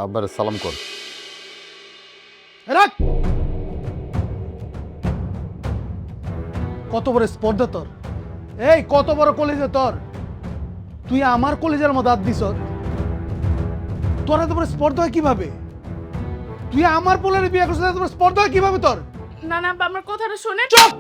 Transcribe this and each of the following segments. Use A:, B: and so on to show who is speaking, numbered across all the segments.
A: আব্বার সালাম কর।
B: রাখ। কত বড় স্পর্ধা তোর! এই কত বড় কলেজে তোর! তুই আমার কলেজের মধ্যে হাত দিস। তোর এত বড় স্পর্ধা হয় কিভাবে? তুই আমার পোলারে বিয়ে করছিস, এত বড় স্পর্ধা হয় কিভাবে তোর?
C: না না আব্বা, আমার কথাটা শোনেন।
B: চুপ!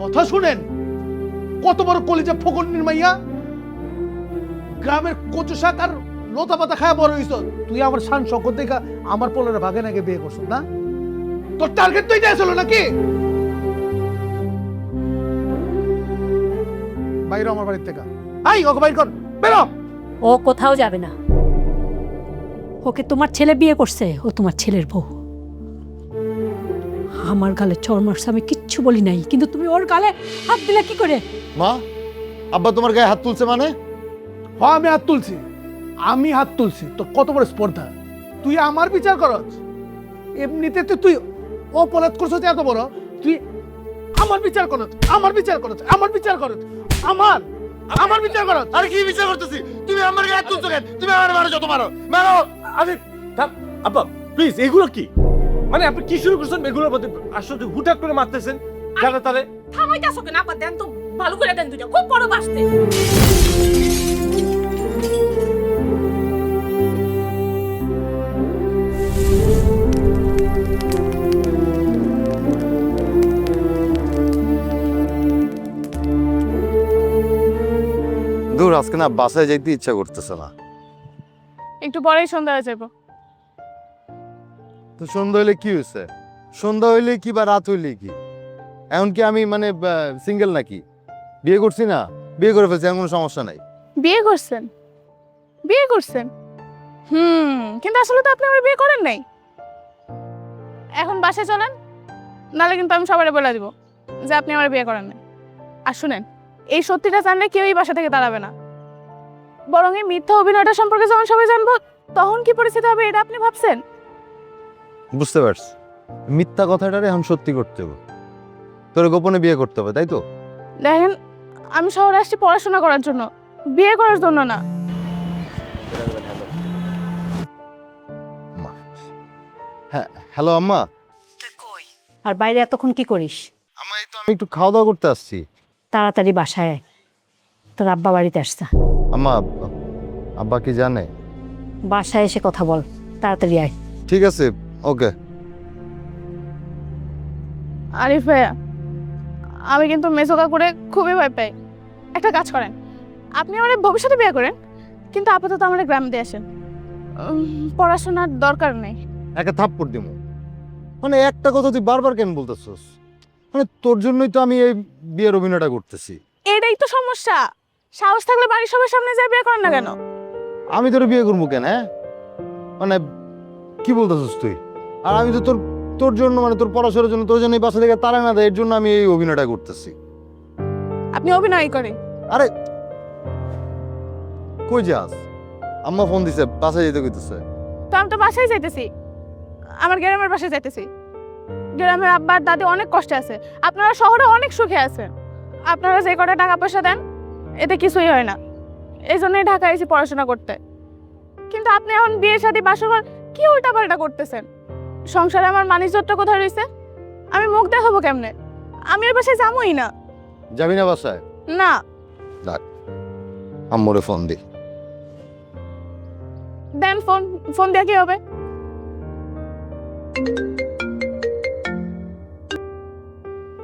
B: কথা শুনেন। কত বড় কলেজে ফকন্নির মাইয়া! গ্রামের কচু শাক আর লতা পাতা খায় বড় হইছ। তুই আমার শান শকত দেখা আমার পোলারে ভাগে নাকি বিয়ে করছ না? তোর টার্গেট তো এটাই ছিল নাকি? বাইরে আমার বাড়ির থেকে। আই ওকে বাইর কর, বেরো।
D: ও কোথাও যাবে না। ওকে তোমার ছেলে বিয়ে করছে, ও তোমার ছেলের বউ। আমার গালে চড় মারছে, আমি কিচ্ছু বলি নাই, কিন্তু তুমি ওর গালে হাত দিলে কি করে?
A: মা, আব্বা তোমার গায়ে হাত তুলছে মানে?
B: হ্যাঁ আমি হাত তুলছি, আমি হাত তুলছি। তোর কত বড় স্পর্ধা! তুই আমার বিচার করছ? এমনিতে তো তুই অপরাধ করছিস এত বড়, তুই আমার বিচার করছ, আমার বিচার করছ, আমার বিচার করছ, আমার আমার বিচার করছ।
A: আরে কি বিচার করতেছি? তুমি আমার গায়ে হাত তুলছো কেন? তুমি আমার মারো, যত মারো মারো।
E: আরে আব্বা প্লিজ, এগুলো কি? মানে আপনি কি শুরু করছেন এগুলোর মধ্যে? আসলে হুটহাট করে মারতেছেন জানা তারে।
C: থামাইতাছো কেন আব্বা? দেন তো, ভালো করে দেন দুইটা, খুব বড় বাসতে।
A: দূর, আজকে না বাসায় যাইতে ইচ্ছা করতেছে না।
C: একটু পরেই সন্ধ্যা হয়ে যাবো।
A: তো সন্ধ্যা হইলে কি হয়েছে? সন্ধ্যা হইলে কি বা রাত হইলে কি? এখন কি আমি মানে সিঙ্গেল নাকি? বিয়ে করছি না, বিয়ে করে ফেলছি, এমন কোনো সমস্যা নাই।
C: বিয়ে করছেন? বিয়ে করছেন? কিন্তু আসলে তো আপনি আমার বিয়ে করেন নাই। এখন বাসায় চলেন, নাহলে কিন্তু আমি সবাই বলে দিব যে আপনি আমার বিয়ে করেন নাই। আর শুনেন, এই সত্যিটা জানলে কেউই বাসা থেকে দাঁড়াবে না। বরং এই মিথ্যা অভিনয়টা সম্পর্কে যখন সবাই জানবো, তখন কি পরিস্থিতি হবে এটা আপনি ভাবছেন?
A: বুঝতে পারছি, মিথ্যা কথাটারে এখন সত্যি করতে হবে। তোর গোপনে বিয়ে করতে হবে, তাই তো?
C: দেখেন, আমি শহরে আসছি পড়াশোনা করার জন্য, বিয়ে করার জন্য না।
A: হ্যাঁ, হ্যালো আম্মা।
D: আর বাইরে এতক্ষণ কি করিস?
A: আম্মা, এই তো আমি একটু খাওয়া দাওয়া করতে আসছি।
D: তাড়াতাড়ি বাসায় আয়, তোর আব্বা বাড়িতে আসছে।
A: আম্মা, আব্বা কি জানে?
D: বাসায় এসে কথা বল, তাড়াতাড়ি আয়।
A: ঠিক আছে, ওকে।
C: আরিফ ভাইয়া, আমি কিন্তু মেসোকা করে খুবই ভয় পাই। একটা কাজ করেন, আপনি আমার ভবিষ্যতে বিয়ে করেন, কিন্তু আপাতত আমার গ্রাম দিয়ে আসেন। পড়াশোনার দরকার নেই।
A: একটা থাপ্পড় দিমু। মানে একটা কথা তুই বারবার কেন বলতেছস? মানে তোর জন্যই তো আমি এই বিয়ের অভিনয়টা করতেছি।
C: এটাই তো সমস্যা। সাহস থাকলে বাড়ির সবার সামনে যায় বিয়ে করেন না কেন?
A: আমি তোর বিয়ে করবো কেন? হ্যাঁ, মানে কি বলতেছস তুই? আর আমি তো তোর তোর জন্য, মানে তোর পড়াশোনার জন্য, তোর জন্য এই বাসা থেকে তারা না দেয়, এর জন্য আমি এই অভিনয়টা করতেছি।
C: আপনি অভিনয় করেন।
A: আরে কই যাস? আম্মা ফোন দিছে, বাসায় যেতে কইতেছে।
C: তো আমি তো বাসায় যাইতেছি, আমার গ্রামের বাসায় যাইতেছি। গ্রামের আব্বার দাদি অনেক কষ্টে আছে, আপনারা শহরে অনেক সুখে আছেন। আপনারা যে কটা টাকা পয়সা দেন, এতে কিছুই হয় না। এই জন্যই ঢাকা এসে পড়াশোনা করতে। কিন্তু আপনি এখন বিয়ে শাদী বাসর কি উল্টাপাল্টা করতেছেন? সংসারে আমার মানিজ্যটা কোথায় রয়েছে? আমি মুখ দেখাবো কেমনে? আমি এর বাসায় যাবোই না।
A: যাবি না বাসায়?
C: না।
A: আম্মুরে ফোন দি।
C: দেন ফোন, ফোন দিয়ে কি হবে?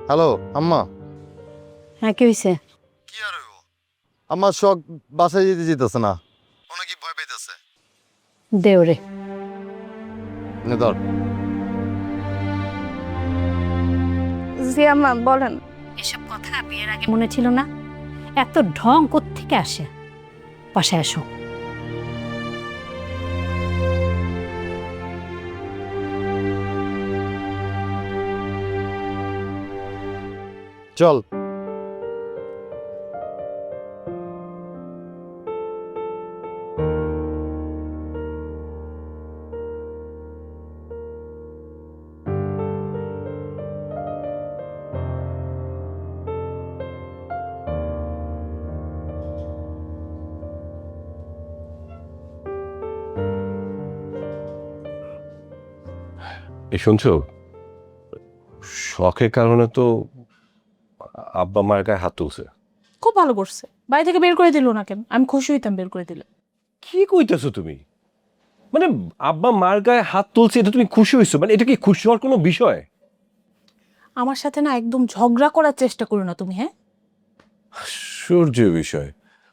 A: হ্যালো আম্মা।
D: হ্যাঁ, কি হয়েছে?
A: কি আর হইব? আমার শখ বাসায় যেতে যেতেছে না, অনেক ভয় পাইতেছে।
D: দে ওরে।
A: নে ধর।
C: জি আম্মা, বলেন।
D: এসব কথা বিয়ের আগে মনে ছিল না? এত ঢং কোত্থেকে আসে? বাসায় আসো।
A: চল।
E: এই শুনছো, শখের কারণে তো আব্বা মায়ের গায়ে হাত তুলছে।
C: খুব ভালো করছে, বাড়ি থেকে বের করে দিল না কেন? আমি খুশি হইতাম বের করে দিলে।
E: কি কইতেছো তুমি? মানে আব্বা মার গায়ে হাত তুলছে, এটা তুমি খুশি হইছো? মানে এটা কি খুশি হওয়ার কোনো বিষয়?
C: আমার সাথে না একদম ঝগড়া করার চেষ্টা করো না তুমি, হ্যাঁ?
E: আশ্চর্য বিষয়।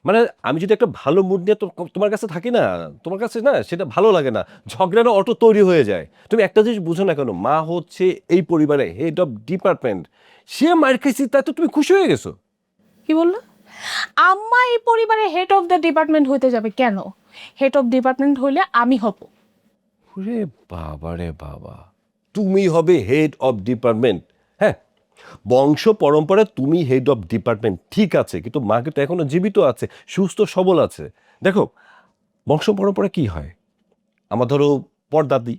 E: মানে আমি যদি একটা ভালো মুড নিয়ে তোমার কাছে থাকি না, তোমার কাছে না সেটা ভালো লাগে না, ঝগড়াটা অটো তৈরি হয়ে যায়। তুমি একটা জিনিস বুঝো না কেন, মা হচ্ছে এই পরিবারে হেড অফ ডিপার্টমেন্ট, সে মার খাইছি তাই তো তুমি খুশি হয়ে গেছো?
C: কি বললো? আম্মা এই পরিবারের হেড অফ দ্য ডিপার্টমেন্ট হইতে যাবে কেন? হেড অফ ডিপার্টমেন্ট হইলে আমি হব।
E: ওরে বাবা রে বাবা, তুমি হবে হেড অফ ডিপার্টমেন্ট? হ্যাঁ, বংশ পরম্পরায় তুমি হেড অফ ডিপার্টমেন্ট ঠিক আছে, কিন্তু মা কিন্তু এখনো জীবিত আছে, সুস্থ সবল আছে। দেখো, বংশ পরম্পরা কি হয়, আমার ধরো পরদাদি,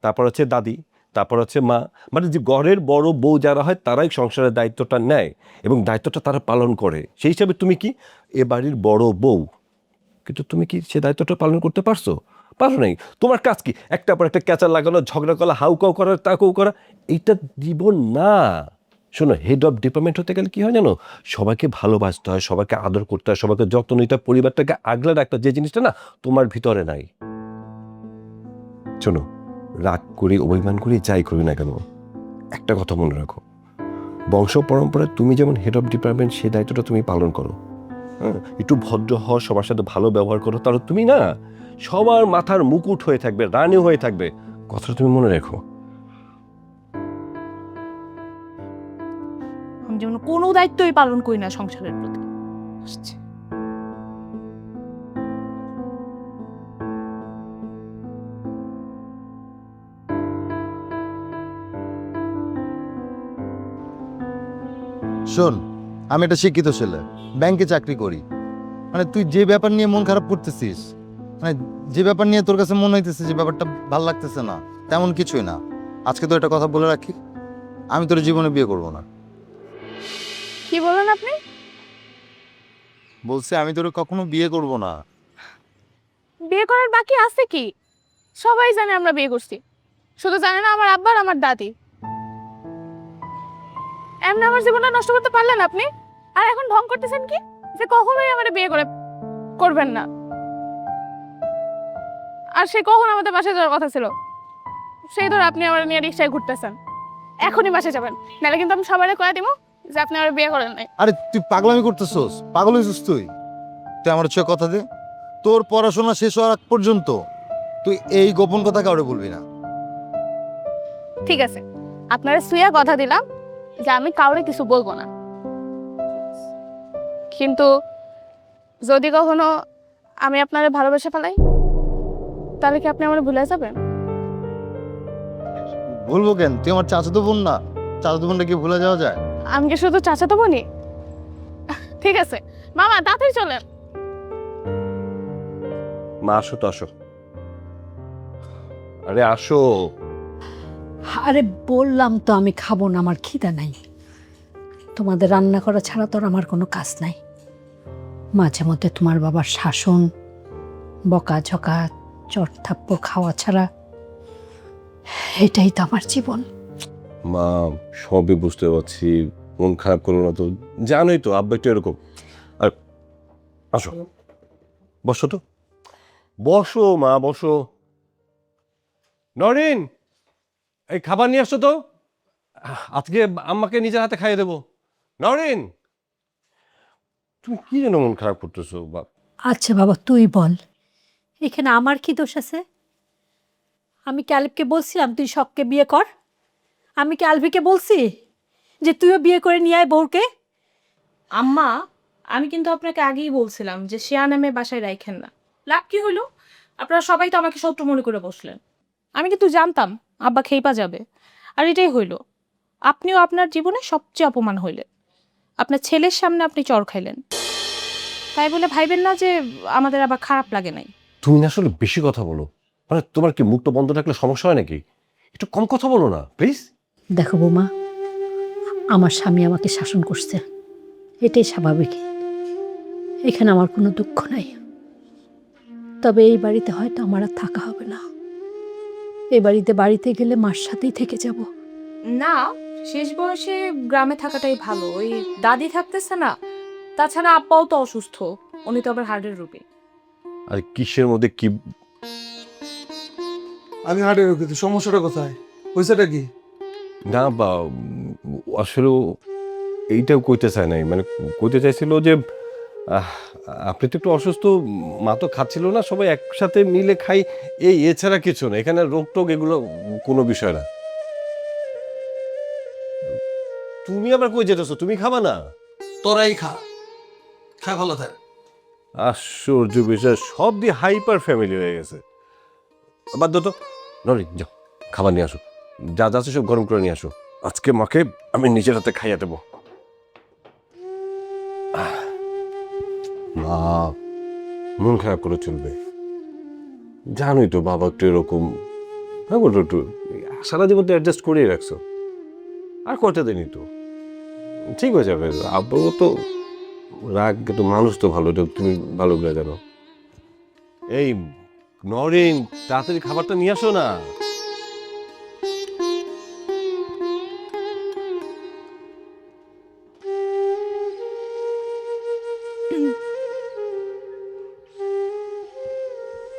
E: তারপর হচ্ছে দাদি, তারপর হচ্ছে মা, মানে যে ঘরের বড় বউ যারা হয় তারাই সংসারের দায়িত্বটা নেয় এবং দায়িত্বটা তারা পালন করে। সেই হিসাবে তুমি কি এ বাড়ির বড় বউ, কিন্তু তুমি কি সে দায়িত্বটা পালন করতে পারছো? পারো নাই। তোমার কাজ কি একটা পর একটা ক্যাচার লাগানো, ঝগড়া করা, হাউকাউ করা, তাকাউ করা? এইটা জীবন না। শোনো, হেড অফ ডিপার্টমেন্ট হতে গেলে কি হয় জানো, সবাইকে ভালোবাসতে হয়, সবাইকে আদর করতে হয়, সবাইকে যত্ন নিতে হয়, পরিবারটাকে আগলে রাখতে হয়, যে জিনিসটা না তোমার ভিতরে নাই। শোনো, রাগ করি, অভিমান করি, যাই করি না কেন, একটা কথা মনে রাখো, বংশ পরম্পরায় তুমি যেমন হেড অফ ডিপার্টমেন্ট, সেই দায়িত্বটা তুমি পালন করো। হ্যাঁ, একটু ভদ্র হও, সবার সাথে ভালো ব্যবহার করো, তাহলে তুমি না সবার মাথার মুকুট হয়ে থাকবে, রানী হয়ে থাকবে। কথাটা তুমি মনে রেখো।
C: আমি যেমন কোনো দায়িত্বই পালন করি না সংসারের প্রতি।
A: শোন, আমি একটা শিক্ষিত ছেলে, ব্যাংকে চাকরি করি। মানে তুই যে ব্যাপার নিয়ে মন খারাপ করতেছিস, মানে যে ব্যাপার নিয়ে তোর কাছে মনে হইতেছে যে ব্যাপারটা ভাল লাগতেছে না, তেমন কিছুই না। আজকে তো একটা কথা বলে রাখি, আমি তোর জীবনে বিয়ে করব না।
C: কি বলেন আপনি?
A: বলছে আমি তোর কখনো বিয়ে করব না।
C: বিয়ে করার বাকি আছে কি? সবাই জানে আমরা বিয়ে করছি, শুধু জানে না আমার আব্বা আর আমার দাদি। এমনি আমার জীবনটা নষ্ট করতে পারলেন আপনি, আর এখন ঢং করতেছেন কি যে কখনোই আমার বিয়ে করবেন না। আর সে কখন আমাদের বাসায় যাওয়ার কথা ছিল, সেই ধর আপনি আমার নিয়ে রিক্সায় ঘুরতেছেন। এখনই বাসায় যাবেন, নাহলে কিন্তু আমি সবাই কয়ে দিব যে আপনি আমার বিয়ে করেন নাই।
A: আরে তুই পাগলামি করতেছস, পাগল হয়েছিস তুই। তুই আমার হচ্ছে কথা দে, তোর পড়াশোনা শেষ হওয়ার আগ পর্যন্ত তুই এই গোপন কথা কাউরে বলবি না।
C: ঠিক আছে, আপনারা সুইয়া কথা দিলাম যে আমি কাউরে কিছু বলবো না, কিন্তু যদি কখনো আমি আপনারে ভালোবেসে ফেলাই, তাহলে কি আপনি আমার ভুলে যাবেন?
A: বলবো কেন, তুই আমার চাচাতো বোন না? চাচাতো বোনটা কি ভুলে যাওয়া যায়?
C: আমি কি শুধু চাচাতো বনি? ঠিক আছে মামা, তাড়াতাড়ি চলেন।
E: মা আসো তো, আসো। আরে আসো।
D: আরে বললাম তো আমি খাবো না, আমার খিদা নাই। তোমাদের রান্না করা ছাড়া তো আর আমার কোনো কাজ নাই। মাঝে মধ্যে তোমার বাবার শাসন, বকাঝকা, চট থাপ্পড় খাওয়া ছাড়া এটাই তো আমার জীবন।
E: মা, সবই বুঝতে পারছি, মন খারাপ করো না তো, জানোই তো আব্বা একটু এরকম। আর আসো, বসো তো, বসো মা, বসো। নরিন, এই খাবার নিয়ে আসছো তো, আজকে আম্মাকে নিজের হাতে খাইয়ে দেবো। নরিন, তুমি কি যেন মন খারাপ করতেছো?
D: আচ্ছা বাবা, তুই বল, এখানে আমার কি দোষ আছে? আমি কি আলিফকে বলছিলাম তুই শখকে বিয়ে কর? আমি কি আলভিকে বলছি যে তুইও বিয়ে করে নিয়ে আয় বউকে?
C: আম্মা, আমি কিন্তু আপনাকে আগেই বলছিলাম যে শেয়া নামে বাসায় রাখেন না। লাভ কি হলো? আপনারা সবাই তো আমাকে শত্রু মনে করে বসলেন। আমি কিন্তু জানতাম আব্বা খেইপা যাবে, আর এটাই হইল। আপনিও আপনার জীবনে সবচেয়ে অপমান হইলেন। আপনার ছেলের সামনে আপনি চর খাইলেন, তাই বলে ভাইবেন না যে আমাদের আবার খারাপ লাগে নাই।
E: তুমি না আসলে বেশি কথা বলো, মানে তোমার কি মুখটা বন্ধ রাখলে সমস্যা হয় নাকি? একটু কম কথা বলো না প্লিজ।
D: দেখো বৌমা, আমার স্বামী আমাকে শাসন করছে, এটাই স্বাভাবিক। এখানে আমার কোনো দুঃখ নাই। তবে এই বাড়িতে হয়তো আমার আর থাকা হবে না। এ বাড়িতে গেলে মার সাথেই থেকে যাব।
C: না, শেষ বয়সে গ্রামে থাকাটাই ভালো। ওই দাদি থাকতেছে না, তাছাড়া আব্বাও তো অসুস্থ, উনি তো আবার হার্টের রোগী।
E: আর কিসের মধ্যে কি?
B: আমি হার্টের রোগী, সমস্যাটা কোথায়, পয়সাটা কি?
E: না বা আসলে এইটাও কইতে চায় নাই, মানে কইতে চাইছিল যে আপনি তো একটু অসুস্থ, মা তো খাচ্ছিল না, সবাই একসাথে মিলে খাই, এছাড়া কিছু না। এখানে রোগ টোগ এগুলো কোনো বিষয় না। তুমি আবার কই যেতেছো? তুমি খাবা না?
B: তোরাই খা, খা ভালো থাক।
E: আশ্চর্য বিষয়, সব দিয়ে হাইপার ফ্যামিলি হয়ে গেছে। বাধ্য তো নরি, যাও খাবার নিয়ে আসো, যা যা আছে সব গরম করে নিয়ে আসো। আজকে মাকে আমি নিজের হাতে খাইয়া দেবো। মা মন খারাপ করে চলবে, জানোই তো বাবা একটু এরকম। হ্যাঁ বলতো, একটু সারা জীবন তো অ্যাডজাস্ট করেই রাখছো, আর কয়টা দিনই তো ঠিক হয়ে যাবে। আব্বাও তো রাগ, কিন্তু মানুষ তো ভালো, এটা তুমি ভালো করে জানো। এই নরেন, তাড়াতাড়ি খাবারটা নিয়ে আসো না।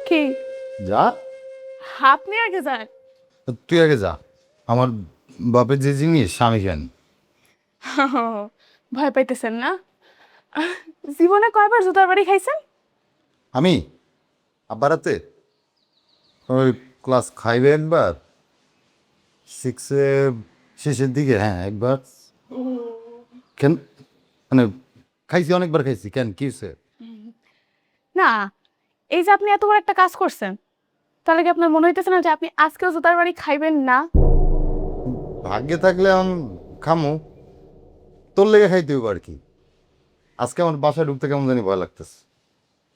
C: কি?
A: যা,
C: আপনি আগে যান।
A: তুই আগে যা। আমার বাপের যে জিনিস আমি জানি।
C: ভয় পাইতেছেন না? জীবনে কয়বার জুতার বাড়ি খাইছেন?
A: আমি আব্বার হাতে ওই ক্লাস 5-এ একবার, 6-এ শেষের দিকে, হ্যাঁ একবার। কেন, মানে খাইছি, অনেকবার খাইছি। কেন, কি হয়েছে?
C: না, এই যে আপনি এত বড় একটা কাজ করছেন, তাহলে কি আপনার মনে হইতেছে না যে আপনি আজকেও জুতার বাড়ি খাইবেন না?
A: ভাগ্যে থাকলে আমি খামু, তোর লেগে খাইতে হইব আর কি। আজকে আমার বাসায় ঢুকতে কেমন জানি ভয় লাগতেছে।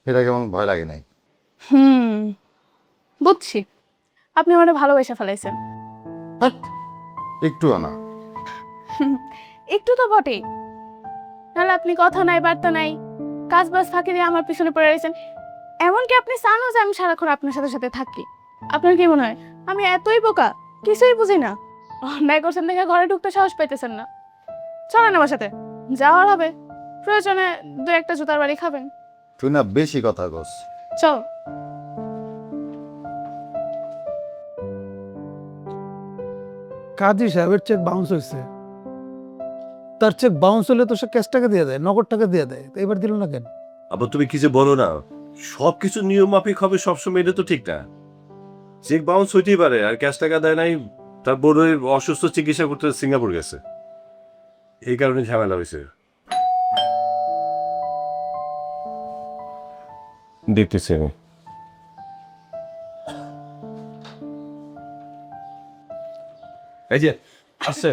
A: এটা কেমন ভয় লাগে নাই।
C: বুঝছি, আপনি আমারে ভালোবেসে ফেলাইছেন।
A: হাট, একটুও না।
C: একটু তো বটেই, নাহলে আপনি কথা নাই বার্তা নাই, কাজ বাজ ফাঁকি দিয়ে আমার পিছনে পড়ে রয়েছেন। এমনকি আপনি চানও যে আমি সারাক্ষণ আপনার সাথে সাথে থাকি। আপনার কি মনে হয় আমি এতই বোকা, কিছুই বুঝি না? অন্যায় করছেন দেখে ঘরে ঢুকতে সাহস পাইতেছেন না। চলেন আমার সাথে, যাওয়ার হবে, প্রয়োজনে 2-1টা জুতার বাড়ি খাবেন।
A: তুই না বেশি কথা কস।
C: চল।
B: কাজী সাহেবের চেক বাউন্স হয়েছে, তার চেক বাউন্স হলে তো সে ক্যাশ টাকা দিয়ে দেয়, নগদ টাকা দিয়ে দেয়, তো এবার দিল না কেন?
E: আবার তুমি কি যে বলো না, সবকিছু নিয়ম মাফিক হবে সবসময়, এটা তো ঠিক না। চেক বাউন্স হইতেই পারে, আর ক্যাশ টাকা দেয় নাই, তার বড়ই অসুস্থ চিকিৎসা করতে সিঙ্গাপুর গেছে, এই কারণে ঝামেলা হয়েছে। দেখতেছি আমি। এই যে আসছে,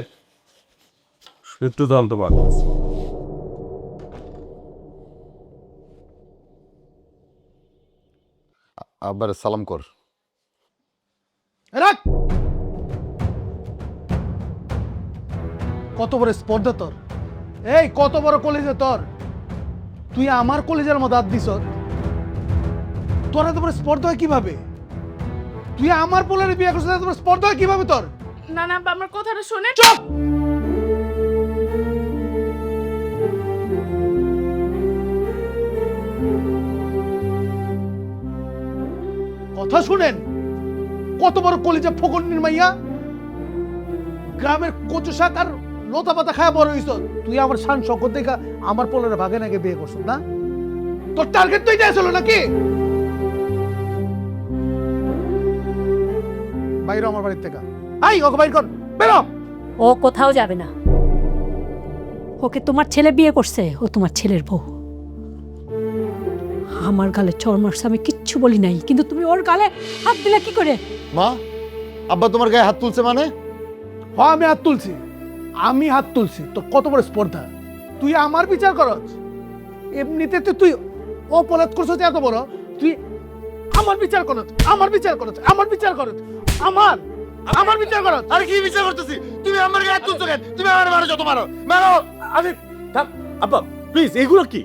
E: একটু দাম তোমার।
A: আব্বার সালাম কর।
B: রাখ, কত বড় স্পর্ধা তোর! এই কত বড় কলেজে তোর! তুই আমার কলেজের মধ্যে হাত দিস, তোর এত বড় স্পর্ধা হয় কিভাবে? তুই আমার পোলারে বিয়ে করছিস, এত বড় স্পর্ধা হয় কিভাবে তোর?
C: না না, আমার কথাটা শুনে।
B: চুপ! কথা শুনেন, কত বড় কলেজে ফকন্নির মাইয়া, গ্রামের কচু শাক আর লতা পাতা খায় বড় হইছ। তুই আমার শান শকত দেখা আমার পোলারে ভাগে নাকি বিয়ে করছিস না? তোর টার্গেট তো এটাই ছিল নাকি? বাইরে আমার বাড়ির থেকে, আই ওকে বাইর কর, বেরো।
D: ও কোথাও যাবে না, ওকে তোমার ছেলে বিয়ে করছে, ও তোমার ছেলের বউ। আমার গালে চড় মারছে, আমি কিচ্ছু বলি নাই, কিন্তু তুমি ওর গালে হাত দিলে কি করে?
A: মা, আব্বা তোমার গায়ে হাত তুলছে মানে?
B: হ্যাঁ আমি হাত তুলছি, আমি হাত তুলছি। তোর কত বড় স্পর্ধা, তুই আমার বিচার করছ? এমনিতে তো তুই অপরাধ করছিস এত বড়, তুই আমার বিচার করছ, আমার বিচার করছ, আমার বিচার করছ, আমার আমার বিচার করছ।
A: আরে কি বিচার করতেছি? তুমি আমার গায়ে হাত তুলছো কেন? তুমি আমার মারো, যত মারো মারো।
E: আরে আব্বা প্লিজ, এগুলো কি?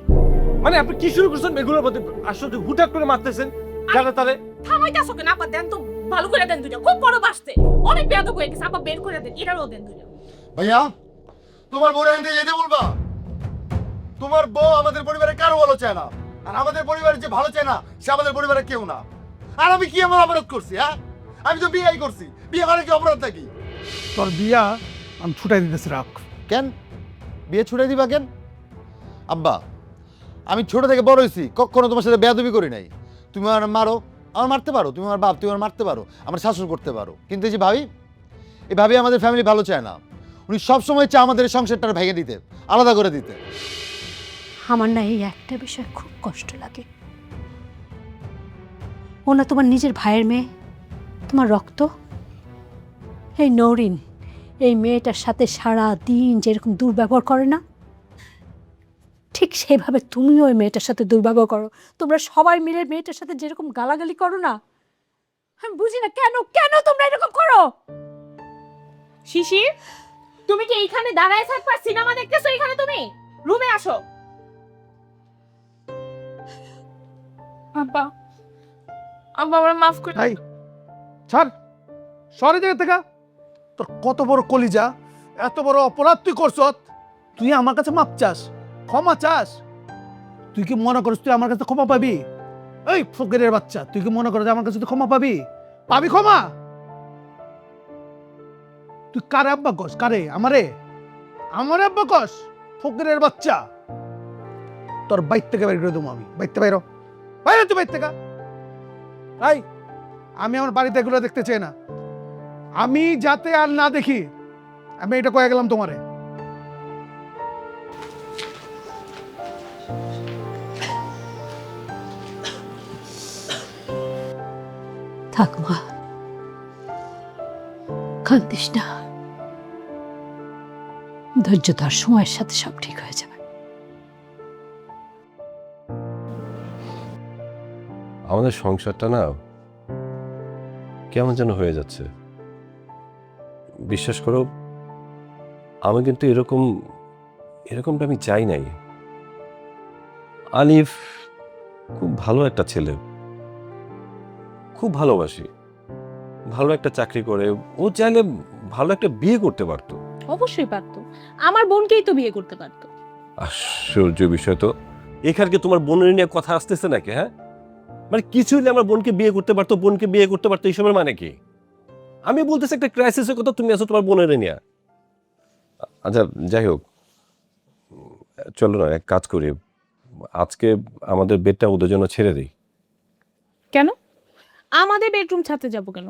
E: মানে আপনি কি শুরু করছেন এগুলোর মধ্যে? আসলে হুটাক করে মারতেছেন জানা তারে।
C: থামাইতাছো কেন? আপা দেন তো, ভালো করে দেন দুইটা, খুব বড় বাসতে, অনেক বেয়াদব হয়ে গেছে, আবার বের করে দেন, এটারও দেন দুইটা।
A: ভাইয়া তোমার বউ এখান থেকে যেতে বলবা। তোমার বউ আমাদের পরিবারে কারো ভালো চায় না, আর আমাদের পরিবারে যে ভালো চায় না সে আমাদের পরিবারে কেউ না। আর আমি কি এমন অপরাধ করছি? হ্যাঁ, আমি তো বিয়েই করছি, বিয়ে করে কি অপরাধ নাকি?
B: তোর বিয়া আমি ছুটাই দিতেছি, রাখ।
A: কেন বিয়ে ছুড়ে দিবা কেন? আব্বা, আমি ছোট থেকে বড় হয়েছি, কখনো তোমার সাথে বেয়াদবি করি নাই। তুমি আমার মারো, আমার মারতে পারো, তুমি আমার বাপ, তুমি আমার মারতে পারো, আমার শাসন করতে পারো, কিন্তু এই যে ভাবি, এই ভাবি আমাদের ফ্যামিলি ভালো চায় না। উনি সবসময় চায় আমাদের এই সংসারটা ভেঙে দিতে, আলাদা করে দিতে।
D: আমার না এই একটা বিষয় খুব কষ্ট লাগে। ও না তোমার নিজের ভাইয়ের মেয়ে, তোমার রক্ত। এই নৌরিন এই মেয়েটার সাথে সারা দিন যেরকম দুর্ব্যবহার করে না, ঠিক সেভাবে তুমিও ওই মেয়েটার সাথে দুর্ব্যবহার করো। তোমরা সবাই মিলে মেয়েটার সাথে যেরকম গালাগালি করো না, আমি বুঝি না কেন কেন তোমরা এরকম করো।
C: শিশির, তুমি কি এইখানে দাঁড়ায় থাকবা সিনেমা দেখতেছো? এখানে তুমি রুমে আসো। আব্বা, আব্বা আমার মাফ করে।
B: এই ছাড়, সরে জায়গা থেকে। তোর কত বড় কলিজা, এত বড় অপরাধ তুই করছ, তুই আমার কাছে মাপ চাস, ক্ষমা চাস? তুই কি মনে করিস তুই আমার কাছে ক্ষমা পাবি? এই ফকিরের বাচ্চা, তুই কি মনে করিস আমার কাছে তুই ক্ষমা পাবি? পাবি ক্ষমা? তুই কারে আব্বা কস? কারে? আমারে আব্বা কস? ফকিরের বাচ্চা, তোর বাইর থেকে বের করে দেবো আমি। বাইরতে বাইরো, বাইরে তুই বাইর থেকে। এই আমি আমার বাড়িতে এগুলো দেখতে চাই না, আমি যাতে আর না দেখি, আমি এটা কয়ে গেলাম তোমারে।
D: থাক মা, কান্দিস না, ধৈর্য ধর, সময়ের সাথে সব ঠিক হয়ে যাবে।
E: আমাদের সংসারটা না কেমন যেন হয়ে যাচ্ছে। বিশ্বাস করো, আমি কিন্তু এরকমটা আমি চাই নাই। আলিফ খুব ভালো একটা ছেলে, খুব ভালোবাসি, ভালো একটা চাকরি করে, ও চাইলে ভালো একটা বিয়ে করতে পারতো।
C: অবশ্যই পারতো, আমার বোনকেই তো বিয়ে করতে পারতো।
E: আশ্চর্য বিষয় তো, এখানে কি তোমার বোনের নিয়ে কথা আসতেছে নাকি? হ্যাঁ, মানে কিছু হলে আমার বোনকে বিয়ে করতে পারতো, বোনকে বিয়ে করতে পারতো, এইসবের মানে কি? আমি বলতেছি একটা ক্রাইসিসের কথা, তুমি আছো তোমার বোনের নিয়ে। আচ্ছা যাই হোক, চলো না এক কাজ করি, আজকে আমাদের বেডটা ওদের জন্য ছেড়ে দিই।
C: কেন আমাদের বেডরুম ছাড়তে যাব কেন?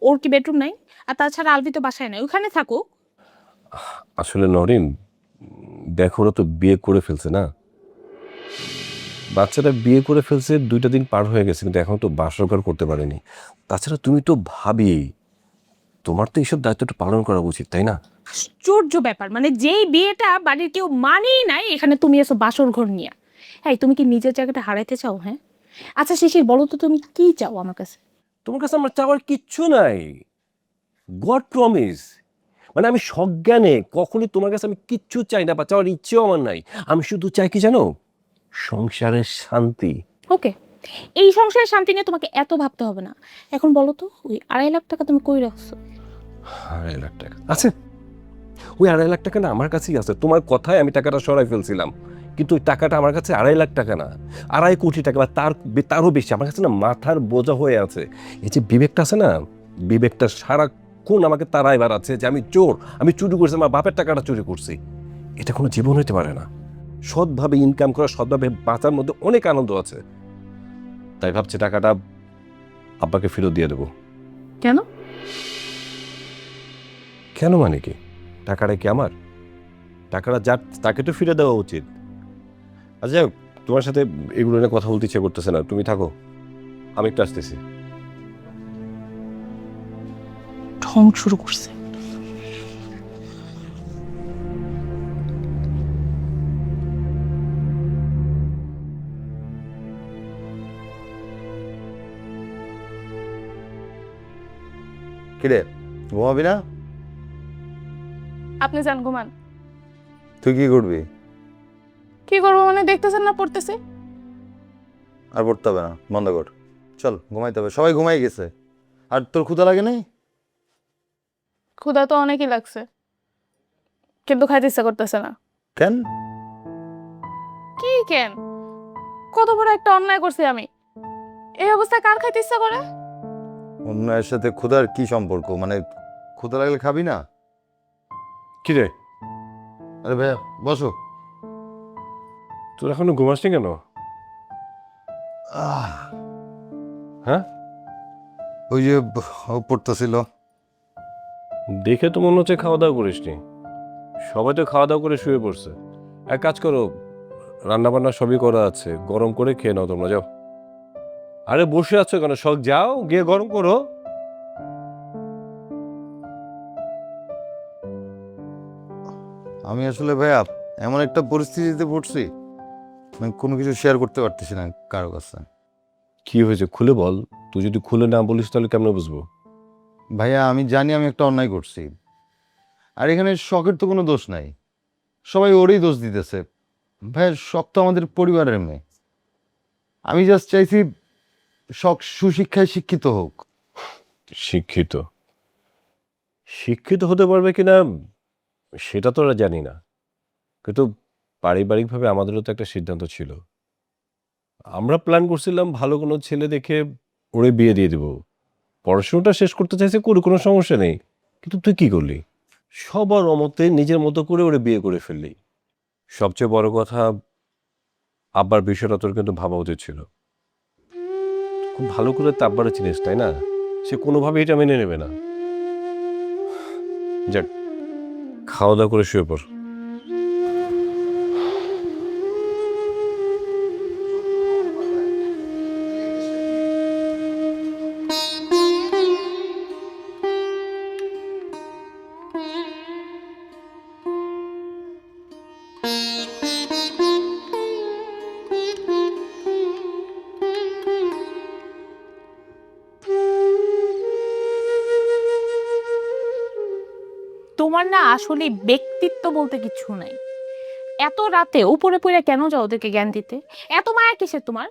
C: ওর কি বেডরুম নাই? আর তাছাড়া আলভি তো বাসায় নাই, ওখানে থাকুক।
E: আসলে নরিন, দেখো ওরা তো বিয়ে করে ফেলছে না, বাচ্চাটা বিয়ে করে ফেলছে, 2টা দিন পার হয়ে গেছে, কিন্তু এখন তো বাসরঘর করতে পারেনি। তাছাড়া তুমি তো ভাবি, তোমার তো এইসব দায়িত্বটা পালন করা উচিত, তাই না?
C: আশ্চর্য ব্যাপার, মানে যেই বিয়েটা বাড়ির কেউ মানেই নাই, এখানে তুমি এসো বাসর ঘর নিয়ে। এই তুমি কি নিজের জায়গাটা হারাইতে চাও? হ্যাঁ, আচ্ছা শিশির বলো তো, তুমি কি চাও আমার কাছে?
E: তোমার কাছে আমার চাওয়ার কিচ্ছু নাই, গড প্রমিস। মানে আমি সজ্ঞানে কখনই তোমার কাছে আমি কিচ্ছু চাই না, বা চাওয়ার ইচ্ছেও আমার নাই। আমি শুধু চাই কি জানো, সংসারের শান্তি।
C: ওকে, এই সংসারের শান্তি নিয়ে তোমাকে এত ভাবতে হবে না। এখন বলো তো, ওই 2.5 লাখ টাকা তুমি কই রাখছো?
E: 2.5 লাখ টাকা আছে? ওই 2.5 লাখ টাকা না আমার কাছেই আছে। তোমার কথায় আমি টাকাটা সরাই ফেলছিলাম, কিন্তু ওই টাকাটা আমার কাছে 2.5 লাখ টাকা না, 2.5 কোটি টাকা, বা তারও বেশি আমার কাছে না মাথার বোঝা হয়ে আছে। এই যে বিবেকটা আছে না, বিবেকটা সারাক্ষণ আমাকে তারাই বাড়াচ্ছে যে আমি চোর, আমি চুরি করছি, আমার বাপের টাকাটা চুরি করছি। এটা কোনো জীবন হইতে পারে না। সৎভাবে ইনকাম করা, সৎভাবে বাঁচার মধ্যে অনেক আনন্দ আছে। তাই ভাবছি টাকাটা আব্বাকে ফেরত দিয়ে দেবো।
C: কেন?
E: কেন মানে কি? টাকাটা কি আমার? টাকাটা যার তাকে তো ফিরে দেওয়া উচিত। আচ্ছা, তোমার সাথে এগুলো নিয়ে কথা বলতে ইচ্ছে করতেছে না, তুমি থাকো, আমি একটু আসতেছি।
C: ঢং শুরু করছে।
A: কিরে, ঘুমাবি না?
C: আপনি যান, ঘুমান।
A: তুই কি করবি?
C: কি করবো মানে, দেখতেছেন না পড়তেছে।
A: আর পড়তে হবে না, বন্ধ কর, চল ঘুমাইতে হবে, সবাই ঘুমাই গেছে। আর তোর ক্ষুধা লাগে নাই?
C: ক্ষুধা তো অনেকই লাগছে, কিন্তু খাইতে ইচ্ছা করতেছে না।
A: কেন?
C: কি কেন? কত বড় একটা অন্যায় করছি আমি, এই অবস্থায় কার খাইতে ইচ্ছা করে?
A: অন্যায়ের সাথে ক্ষুধার কি সম্পর্ক? মানে ক্ষুধা লাগলে খাবি না?
E: কি রে,
A: আরে ভাইয়া বসো।
E: তোর এখনো ঘুমাসনি কেন? হ্যাঁ,
A: ওই যে ও পড়তেছিল।
E: দেখে তো মনে হচ্ছে খাওয়া দাওয়া করিসনি। সবাই তো খাওয়া দাওয়া করে শুয়ে পড়ছে। এক কাজ করো, রান্না বান্না সবই করা আছে, গরম করে খেয়ে নাও তোমরা, যাও। আরে বসে আছো কেন, সব যাও গিয়ে গরম করো।
A: আমি আসলে ভাইয়া এমন একটা পরিস্থিতিতে পড়ছি, মানে কোনো কিছু শেয়ার করতে পারতেছি না কারো কাছে।
E: কি হয়েছে খুলে বল, তুই যদি খুলে না বলিস তাহলে কেমনে বুঝবো?
A: ভাইয়া আমি জানি আমি একটা অন্যায় করছি, আর এখানে শখের তো কোনো দোষ নাই, সবাই ওরই দোষ দিতেছে। ভাইয়া শখ তো আমাদের পরিবারের মেয়ে, আমি জাস্ট চাইছি শখ সুশিক্ষায় শিক্ষিত হোক।
E: শিক্ষিত শিক্ষিত হতে পারবে কিনা সেটা তো আমরা জানি না, কিন্তু পারিবারিকভাবে আমাদেরও তো একটা সিদ্ধান্ত ছিল। আমরা প্ল্যান করছিলাম ভালো কোনো ছেলে দেখে ওরে বিয়ে দিয়ে দিব। পড়াশোনাটা শেষ করতে চাইছে, কোনো সমস্যা নেই। কিন্তু তুই কি করলি? সবার অমতে নিজের মতো করে ওরে বিয়ে করে ফেললি। সবচেয়ে বড় কথা, আব্বার বিষয়টা তোর কিন্তু ভাবা উচিত ছিল। খুব ভালো করে তো আব্বারে চিনিস, তাই না? সে কোনোভাবে এটা মেনে নেবে না। যাক, খাওয়া দাওয়া করে শুয়ে পড়।
F: তোমার না আসলে ব্যক্তিত্ব বলতে কিছু নাই। এত রাতে উপরে পড়ে কেন যাও ওদেরকে জ্ঞান দিতে? এত মায়া কিসের তোমার?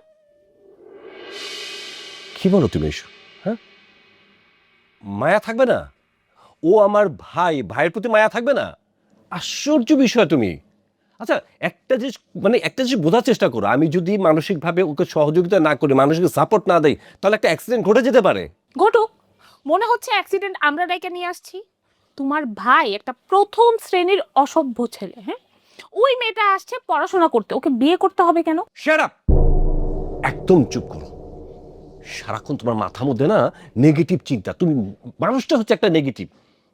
E: কি বলো তুমি এসব? হ্যাঁ, মায়া থাকবে না? ও আমার ভাই, ভাইয়ের প্রতি মায়া থাকবে না? আশ্চর্য বিষয় তুমি। আচ্ছা, একটা জিনিস বোঝার চেষ্টা করো, আমি যদি মানসিকভাবে ওকে সহযোগিতা না করি, মানসিক সাপোর্ট না দেই, তাহলে একটা অ্যাক্সিডেন্ট ঘটে যেতে পারে।
F: ঘটুক, মনে হচ্ছে অ্যাক্সিডেন্ট আমরা ডেকে নিয়ে আসছি। তোমার ভাই একটা প্রথম শ্রেণীর অসভ্য ছেলে। হ্যাঁ, ওই মেয়েটা আসছে পড়াশোনা করতে, ওকে বিয়ে করতে হবে কেন?
E: শাট আপ, একদম চুপ করো। সারাক্ষণ তোমার মাথার মধ্যে না নেগেটিভ চিন্তা। তুমি মানুষটা হচ্ছে একটা নেগেটিভ,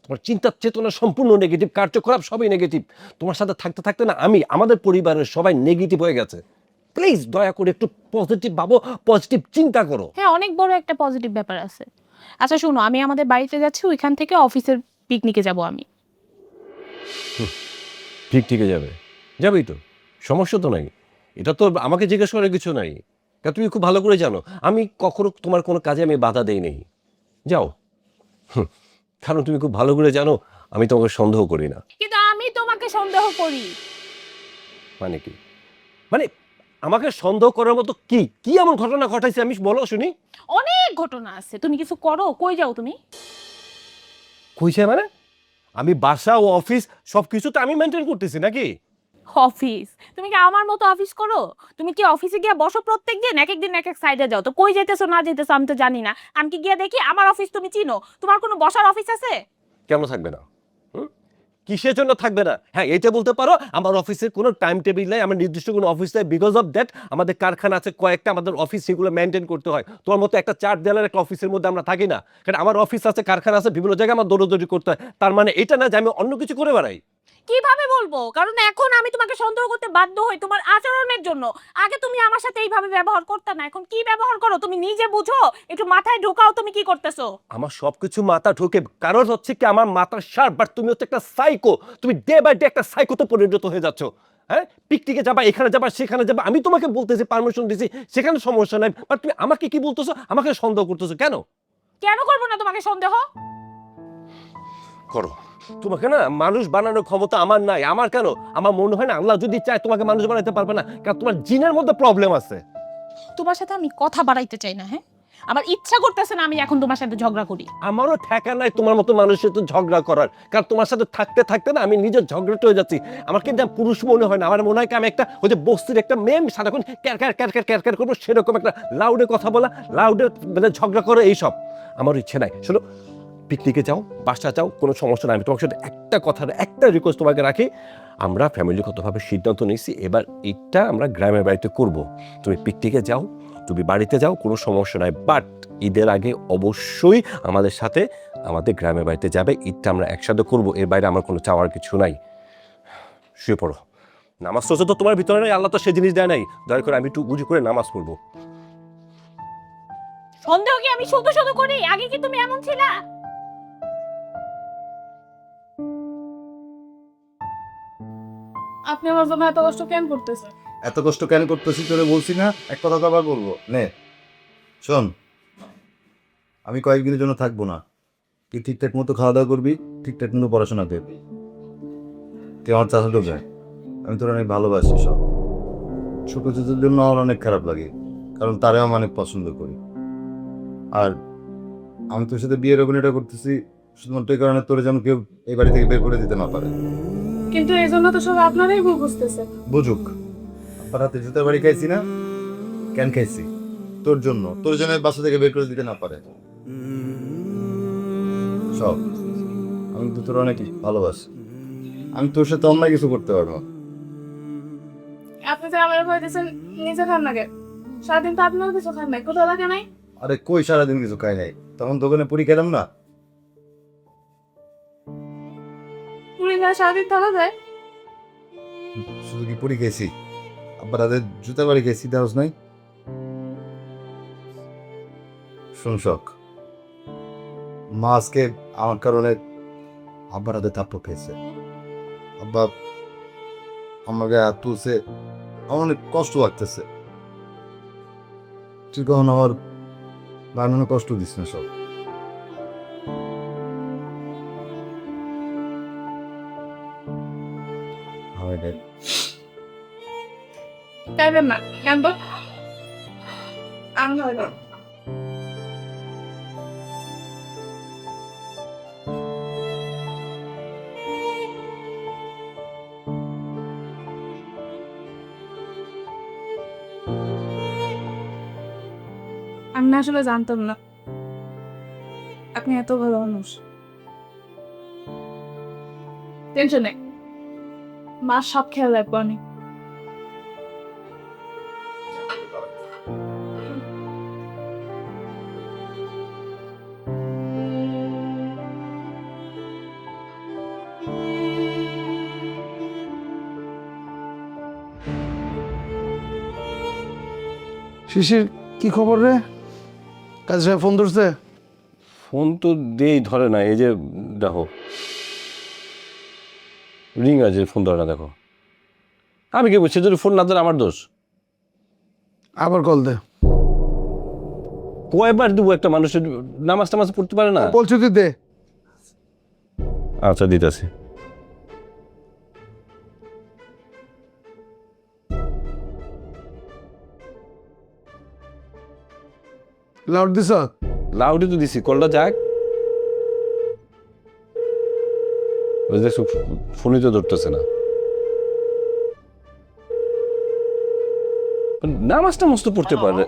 E: তোমার চিন্তার চেতনা সম্পূর্ণ নেগেটিভ, কার্যকলাপ সবই নেগেটিভ। তোমার সাথে থাকতে থাকতে না আমাদের পরিবারের সবাই নেগেটিভ হয়ে গেছে। প্লিজ দয়া করে একটু পজিটিভ ভাবো, পজিটিভ চিন্তা করো।
F: হ্যাঁ, অনেক বড় একটা পজিটিভ ব্যাপার আছে। আচ্ছা শোনো, আমি আমাদের বাড়িতে যাচ্ছি, ওইখান থেকে অফিসের পিকনিকে যাব আমি।
E: ঠিক যাবে, যাবেই তো, সমস্যা তো নাই। এটা তো আমাকে জিজ্ঞেস করার কিছু নাই, কারণ তুমি খুব ভালো করে জানো আমি কখনো তোমার কোনো কাজে আমি বাধা দেই নেই। যাও। কারণ তুমি খুব ভালো করে জানো আমি তোমাকে সন্দেহ করি না।
F: কিন্তু আমি তোমাকে সন্দেহ করি।
E: মানে কি? মানে আমাকে সন্দেহ করার মতো কি কি এমন ঘটনা ঘটাইছে আমি বলো শুনি।
F: অনেক ঘটনা আছে, তুমি কিছু করো। কই যাও তুমি?
E: কইছে মানে? আমি বাসা ও অফিস সবকিছু তো আমি মেনটেন করতেছি নাকি?
F: অফিস? তুমি কি আমার মতো অফিস করো? তুমি কি অফিসে গিয়ে বসো প্রত্যেক দিন? এক এক দিন এক এক সাইডে যাও, তো কই যাইতেছো না যাইতেছো আমি তো জানি না। আমি কি গিয়ে দেখি আমার অফিস তুমি চিনো? তোমার কোনো বসার অফিস আছে?
E: কেন থাকবে না? কিসের জন্য থাকবে না? হ্যাঁ, এটা বলতে পারো আমার অফিসের কোনো টাইম টেবিল নাই, আমার নির্দিষ্ট কোনো অফিস নাই। বিকজ অফ দ্যাট আমাদের কারখানা আছে কয়েকটা, আমাদের অফিস সেগুলো মেনটেন করতে হয়। তোমার মতো একটা 4 দেয়ালের একটা অফিসের মধ্যে আমরা থাকি না। কারণ আমার অফিস আছে, কারখানা আছে, বিভিন্ন জায়গায় আমার দৌড়দৌড়ি করতে হয়। তার মানে এটা না যে আমি অন্য কিছু করে বেড়াই।
F: কিভাবে বলবো? কারণ এখন আমি তোমাকে সন্দেহ করতে বাধ্য হই তোমার আচরণের জন্য। আগে তুমি আমার সাথে এইভাবে ব্যবহার করতে না, এখন কি ব্যবহার করো তুমি নিজে বুঝো? একটু মাথায় ঢোকাও তুমি কি করতেছো।
E: আমার সবকিছু মাথা ঢোকে, কারণ হচ্ছে কি আমার মাথা শার্প, বাট তুমি হচ্ছে একটা সাইকো। তুমি ডে বাই ডে একটা সাইকোতে পরিণত হয়ে যাচ্ছ। হ্যাঁ, পিকনিকে যাবা, এখানে যাবা, সেখানে যাবা, আমি তোমাকে বলতেছি পারমিশন দিছি, সেখানে সমস্যা নাই, বাট তুমি আমাকে কি বলতেছো, আমাকে সন্দেহ করতেছো কেন?
F: কেন করবো না তোমাকে সন্দেহ?
E: করো। তোমাকে না মানুষ বানানোর ক্ষমতা আমার নাই। আমার কেন? আমার মনে হয় না আল্লাহ যদি চায় তোমাকে মানুষ বানাতে পারবে না, কারণ তোমার জিনের মধ্যে প্রবলেম আছে।
F: তোমার সাথে আমি কথা বাড়াইতে চাই না। হ্যাঁ, আমার ইচ্ছা করতেছে না আমি এখন তোমার সাথে ঝগড়া করি।
E: আমারও ঠেকা নাই তোমার মতো মানুষের সাথে ঝগড়া করার, কারণ তোমার সাথে থাকতে থাকতে না আমি নিজের ঝগড়াটা হয়ে যাচ্ছি। আমার কিন্তু পুরুষ মনে হয় না, আমার মনে হয় কি আমি একটা ওই যে বস্তির একটা মেয়ে, সারাক্ষণ car car car car car car করবো, সেরকম একটা লাউডে কথা বলা, লাউডে মানে ঝগড়া করে, এইসব আমার ইচ্ছে নাই। শোনো, পিকনিকে যাও, বাসা যাও, কোনো সমস্যা নাই। আমি তোমার সাথে একটা রিকোয়েস্ট তোমাকে রাখি, আমরা ফ্যামিলিগতভাবে সিদ্ধান্ত নিয়েছি এবার এটা আমরা গ্রামের বাড়িতে করব। তুমি পিকনিকে যাও, তুমি বাড়িতে যাও, কোনো সমস্যা নাই, বাট ঈদের আগে অবশ্যই আমাদের সাথে আমাদের গ্রামের বাড়িতে যাবে। ঈদটা আমরা একসাথে করব, এর বাইরে আমার কোনো চাওয়ার কিছু নাই। শুয়ে পড়ো। নামাজ তো তোমার ভিতরে নাই, আল্লাহ তো সে জিনিস দেয় নাই। দয়া করে আমি একটু বুঝি করে নামাজ পড়বো।
F: সন্দেহ কি আমি শুধু শুধু করি? আগে কি তুমি এমন ছিলা?
C: আপনি আমার জন্য এত কষ্ট কেন করতেছেন?
A: এত কষ্ট কেন করতেছি তোরে বলছি না, এক কথা তো আবার বলবো নে। শোন, আমি কয়েকদিনের জন্য থাকবো না, তুই ঠিকঠাক মতো খাওয়া দাওয়া করবি, ঠিকঠাক মতো পড়াশোনা করবি। তুই আমার চাচাতো ভাই, আমি তোর অনেক ভালোবাসি। সব ছোট ছোটোর জন্য আমার অনেক খারাপ লাগে, কারণ তারে আমি অনেক পছন্দ করি। আর আমি তোর সাথে বিয়ের অভিনয়টা করতেছি শুধুমাত্র এই কারণে তোরে যেন কেউ এই বাড়ি থেকে বের করে দিতে না পারে।
C: কিন্তু এই জন্য তো সব আপনারাই ভুল বুঝতেছে।
A: বুঝুক, আব্বার হাতে জুতার বাড়ি খাইছি না, কেন খাইছি? তোর জন্য, তোর জন্য বাসা থেকে বের করে দিতে না পারে। সব আমি তো তোর অনেক ভালোবাসি, আমি তোর সাথে অন্যায় কিছু করতে পারবো না।
C: আপনি যে আমার ভয় দিয়েছেন, নিজে খান না কেন? সারাদিন তো আপনারও কিছু খান নাই, কোথাও লাগে নাই?
A: আরে কই সারাদিন কিছু খাই নাই, তখন দোকানে পুরি খেলাম না।
C: পুরি খায় সারাদিন থাকা যায়?
A: শুধু কি পুরি খেয়েছি, আব্বার হাতে জুতার বাড়ি খেয়েছি, দেওয়াস নাই? শোন শখ, মা আজকে আমার কারণে আব্বার হাতে থাপ্পড় খেয়েছে। আব্বা আমাকে হাত তুলছে, আমার অনেক কষ্ট লাগতেছে। তুই কখন আমার বানানো কষ্ট দিস না। সব হয় রে।
C: চাইবেন না কেন তো? আমি হয়তো আমি না আসলে জানতাম না আপনি এত ভালো মানুষ। টেনশন নেই, মা সব খেয়াল রাখবো আমি।
B: শিশির, কি খবর রে? কাজী সাহেব ফোন ধরছে?
E: ফোন তো দেই, ধরে না। এই যে দেখো রিং আছে, ফোন ধরে না। দেখো আমি কি বলছি, যদি ফোন না ধরে আমার দোষ?
B: আবার কল দে।
E: কয়বার দেবো? একটা মানুষের নামাজ টামাজ পড়তে পারে না।
B: বলছি তুই দে।
E: আচ্ছা দিতেছি।
B: Loud this?
E: লাউডে তো দিছি, কলটা যাক। ফোনই তো ধরতেছে না। নামাজ টামাজ তো পড়তে পারে।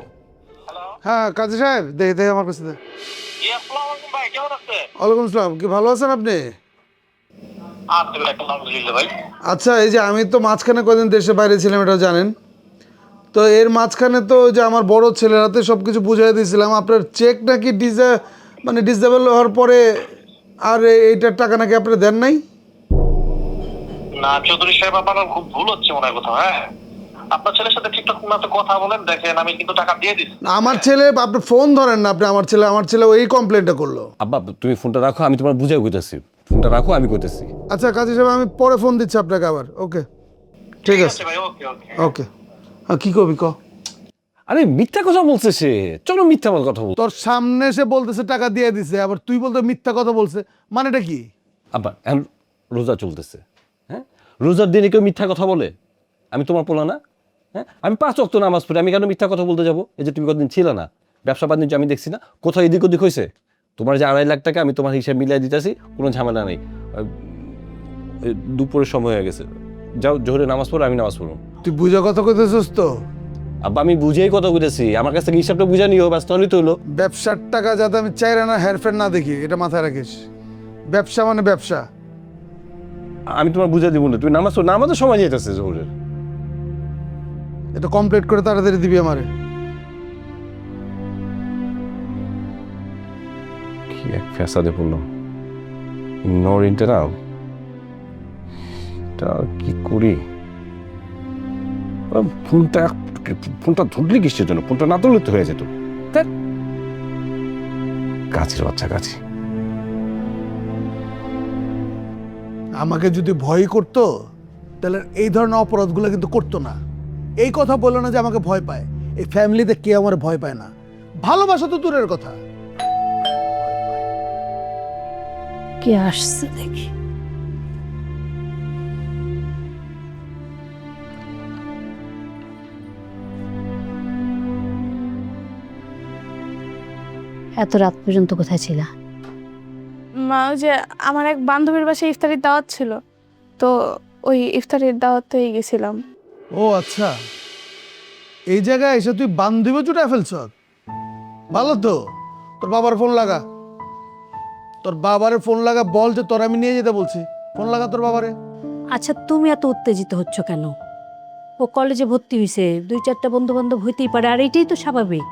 B: হ্যাঁ কাজী সাহেব, দে দে আমার কাছে দে। ওয়ালাইকুম আসসালাম, কি ভালো আছেন আপনি? আচ্ছা, এই যে আমি তো মাঝখানে কদিন দেশে বাইরে ছিলাম, এটা জানেন তো। এর মাঝখানে তো যে আমার বড় ছেলের হাতে সব কিছু বুঝিয়ে দিয়েছিলাম, আপনার চেক নাকি ডিসেবল হওয়ার পরে আর এইটার টাকা নাকি আপনি দেন নাই।
G: না চৌধুরী সাহেব, আপনার খুব ভুল হচ্ছে মনে হয় কোথাও। হ্যাঁ, আপনার ছেলের সাথে ঠিকঠাক মতো কথা বলেন, দেখেন আমি কিন্তু টাকা দিয়ে দিচ্ছি।
B: আমার ছেলে, আপনি ফোন ধরেন না। আপনি আমার ছেলে ওই কমপ্লেনটা করলো।
E: আব্বা তুমি ফোনটা রাখো, আমি তোমার বুঝাই কইতেছি। ফোনটা রাখো, আমি কইতেছি।
B: আচ্ছা কাজী সাহেব, আমি পরে ফোন দিচ্ছি আপনাকে আবার। ওকে, ঠিক আছে
G: ভাই, ওকে ওকে।
B: ওকে। হ্যাঁ, কি করবি ক?
E: আরে মিথ্যা কথা বলছে সে, চলো মিথ্যা কথা বল।
B: তোর সামনে সে বলতেছে টাকা দিয়ে দিছে, আবার তুই বলতে মিথ্যা কথা বলছে, মানেটা কি?
E: আব্বা এখন রোজা চলতেছে, হ্যাঁ? রোজার দিনে কেউ মিথ্যা কথা বলে? আমি তোমার পোলা না? হ্যাঁ, আমি 5 ওয়াক্ত নামাজ পড়ি, আমি কেন মিথ্যা কথা বলতে যাবো? এই যে তুমি কতদিন ছিল না, ব্যবসা বাণিজ্য আমি দেখছি না, কোথাও এদিক ওদিক হয়েছে? তোমার যে 2.5 লাখ টাকা আমি তোমার হিসাব মিলিয়ে দিতেছি, কোনো ঝামেলা নেই। দুপুরের সময় হয়ে গেছে, যাও জোহরে নামাজ পড়ো, আমি নামাজ পড়ো।
B: তুই বুঝা কথা কইতেছিস তো?
E: আব্বা আমি বুঝেই কথা বলেছি, আমার কাছ থেকে হিসাবটা বুঝে নিও, ব্যস্ত হলেই তো হলো।
B: ব্যবসার টাকা যাতে আমি চাইরা না হেরফের না দেখি, এটা মাথায় রাখিস। ব্যবসা মানে ব্যবসা।
E: আমি তোমার বুঝে দিব না, তুমি নামাজ পড়ো, নামাজের সময় যেতেছে জোহরের।
B: এটা কমপ্লিট করে তাড়াতাড়ি দিবি আমারে।
E: কি এক ফ্যাসাদে পড়লাম, ইগনোর ইন্টারাম। এটা কি করি? ফোনটা ধরলি কিসের জন্য? ফোনটা না ধরলে তো হয়ে যেত। গাছের বাচ্চা গাছি।
B: আমাকে যদি ভয় করতো তাহলে এই ধরনের অপরাধগুলো কিন্তু করতো না। এই কথা বললো না যে আমাকে ভয় পায়। এই ফ্যামিলিতে কেউ আমার ভয় পায় না। ভালোবাসা তো দূরের কথা।
D: কে আসছে দেখি। এত রাত পর্যন্ত কোথায় ছিলা?
C: মা, ওই যে আমার এক বান্ধবীর বাসায় ইফতারির দাওয়াত ছিল, তো ওই ইফতারির দাওয়াতেই গেছিলাম।
B: ও আচ্ছা, এই জায়গায় এসে তুই বান্ধবী জুটা ফেলছ। ভালো তো, তোর বাবার ফোন লাগা। তোর বাবারে ফোন লাগা, বল যে তোর আমি নিয়ে যেতে বলছি। ফোন লাগা তোর বাবারে।
D: আচ্ছা তুমি এত উত্তেজিত হচ্ছ কেন? ও কলেজে ভর্তি হয়েছে, 2-4টা বন্ধু বান্ধব হইতেই পারে, আর এইটাই তো স্বাভাবিক।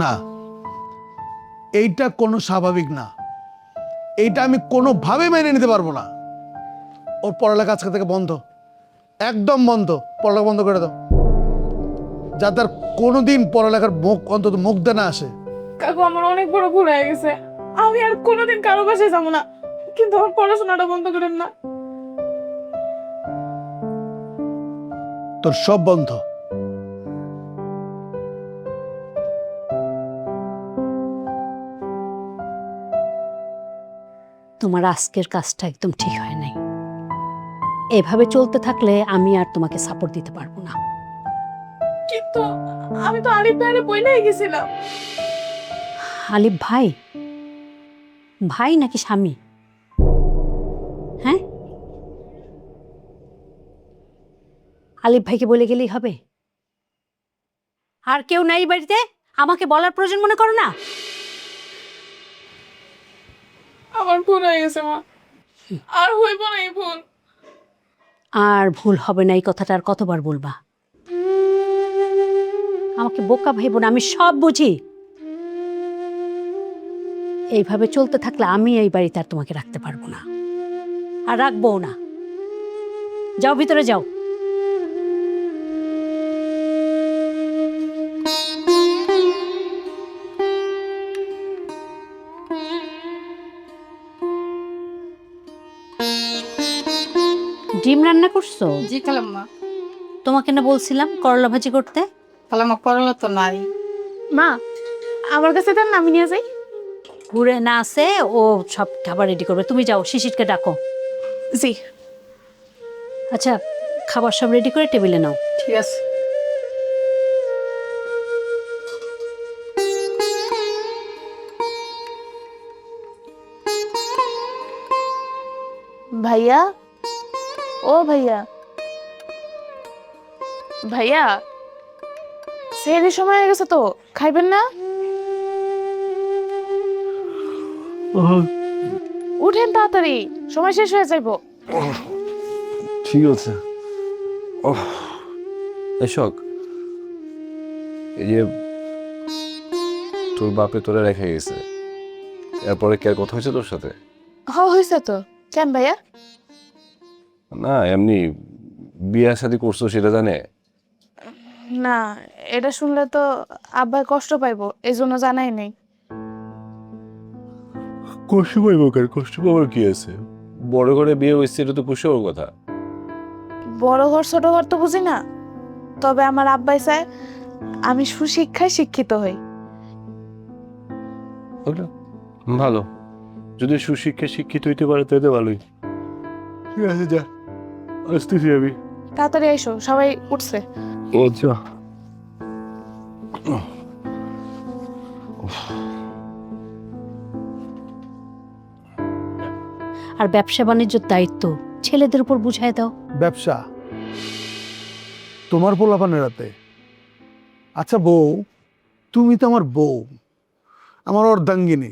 B: না, এইটা কোনো স্বাভাবিক না। এইটা আমি কোনোভাবে মেনে নিতে পারবো না। ওর পড়ালেখা আজকে থেকে বন্ধ, একদম বন্ধ। পড়ালেখা বন্ধ করে দাও, যাতে আর কোনোদিন পড়ালেখার মুখ অন্তত মুখ দে না আসে।
C: কাকু, আমার অনেক বড় ভুল হয়ে গেছে। আমি আর কোনোদিন কারো বাসায় যাবো না, কিন্তু আমার পড়াশোনাটা বন্ধ করেন না।
B: তোর সব বন্ধ।
D: তোমার আজকের কাজটা একদম ঠিক হয় নাই। এভাবে চলতে থাকলে আমি আর তোমাকে সাপোর্ট দিতে পারবো না।
C: কিন্তু আমি তো আলিফ ভাইয়ের বইলাই গেছিলাম।
D: আলিফ ভাই? ভাই নাকি স্বামী? হ্যাঁ, আলিফ ভাইকে বলে গেলেই হবে? আর কেউ নাই বাড়িতে? আমাকে বলার প্রয়োজন মনে করো না?
C: আমার ভুল হয়ে গেছে মা, আর হইব না এই ভুল।
D: আর ভুল হবে না এই কথাটা আর কতবার বলবা? আমাকে বোকা ভাইবো না, আমি সব বুঝি। এইভাবে চলতে থাকলে আমি এই বাড়িতে আর তোমাকে রাখতে পারবো না, আর রাখবো না। যাও ভিতরে যাও। ডিম রান্না করছো?
H: জি খালাম্মা।
D: তোমাকে না বলছিলাম করলা ভাজি করতে?
H: খালাম্মা করলা তো নাই।
C: মা, আমার কাছে দেন, আমি নিয়ে যাই।
D: ঘুরে না আসে, ও সব খাবার রেডি করবে। তুমি যাও, শিশিরকে ডাকো।
C: জি।
D: আচ্ছা, খাবার সব রেডি করে টেবিলে নাও।
H: ঠিক আছে।
C: ভাইয়া, ও ভাইয়া, ভাইয়া, সেহরির সময় হয়ে গেছে তো, খাইবেন না? উঠেন তাড়াতাড়ি, সময় শেষ হয়ে যাইব।
E: ঠিক আছে। এসক, এই যে তোর বাপে তোরা রেখে গেছে, এরপরে কে কথা হয়েছে তোর সাথে?
C: হয়েছে তো। কেন ভাইয়া?
E: না এমনি, বিয়ে শাদী করছো সেটা জানে?
C: না, এটা শুনলে তো আব্বাই কষ্ট পাইবো, এই জন্য জানাই নেই।
E: কষ্ট পাইব কেন? কষ্ট পাওয়ার কি আছে? বড় করে বিয়ে হয়েছে, এটা তো খুশি হওয়ার কথা।
C: বড় ঘর ছোট ঘর তো বুঝি না, তবে আমার আব্বাই চায় আমি সুশিক্ষায় শিক্ষিত হই।
E: ভালো, যদি সুশিক্ষায় শিক্ষিত হইতে পারে তাহলে ভালোই। ঠিক আছে, যা, আসতেছি আমি।
C: তাড়াতাড়ি আইসো, সবাই উঠছে।
E: আচ্ছা।
D: আর ব্যবসা বাণিজ্যের দায়িত্ব ছেলেদের উপর বুঝায় দাও।
B: ব্যবসা তোমার পোলাপানের রাতে। আচ্ছা বউ, তুমি তো আমার বউ, আমার অর্ধাঙ্গিনী।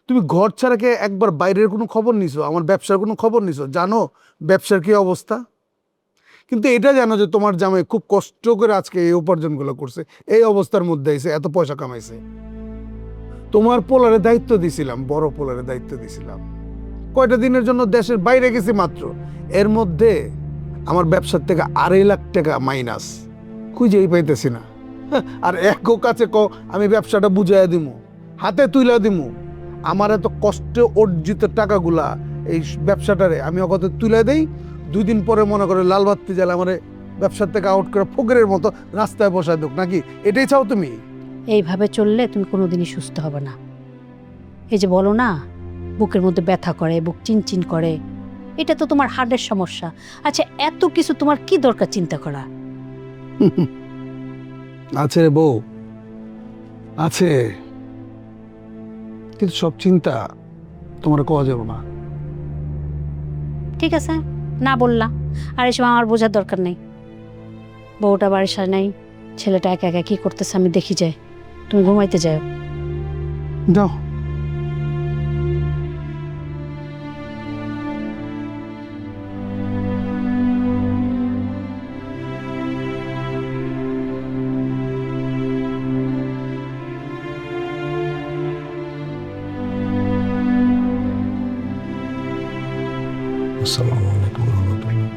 B: তুমি ঘর ছাড়াকে একবার বাইরের কোনো খবর নিছো, আমার ব্যবসার কোনো খবর নিছো? জানো ব্যবসার কি অবস্থা? কিন্তু এটা জানো যে তোমার জামাই খুব কষ্ট করে আজকে এই উপার্জনগুলো করছে, এই অবস্থার মধ্যে এসে এত পয়সা কামাইছে। তোমার পোলারে দায়িত্ব দিছিলাম, বড় পোলারে দায়িত্ব দিছিলাম, কয়টা দিনের জন্য দেশের বাইরে গেছি মাত্র, এর মধ্যে আমার ব্যবসার থেকে 2.5 লাখ টাকা মাইনাস, খুঁজেই পাইতেছি না। আর এক কাছে আমি ব্যবসাটা বুঝাইয়া দিমু, হাতে তুইলা দিমু, আমার এত কষ্টে অর্জিত টাকাগুলা এই ব্যবসাটারে আমি অগত তুলে দেই, 2 দিন পরে মনে করে লাল বাত্তি জ্বালা আমার ব্যবসার থেকে আউট করে ফকিরের মতো রাস্তায় বসায় দুক, নাকি এটাই চাও তুমি?
D: এইভাবে চললে তুমি কোনোদিনই সুস্থ হবে না। এই যে বলো না বুকের মধ্যে ব্যথা করে, বুক চিনচিন করে, এটা তো তোমার হার্টের সমস্যা। আচ্ছা এত কিছু তোমার কি দরকার চিন্তা করা?
B: আছে রে বউ, আছে, কিন্তু সব চিন্তা তোমার কোয়া যাবে না।
D: ঠিক আছে, না বললাম। আর এসব আমার বোঝার দরকার নেই। বউটা বাড়ির সাথে নাই, ছেলেটা একা একা কি করতেছে আমি দেখি যাই। তুমি ঘুমাইতে যাও।
B: যাও।
E: আসসালামু আলাইকুম রহমতুল্লাহ।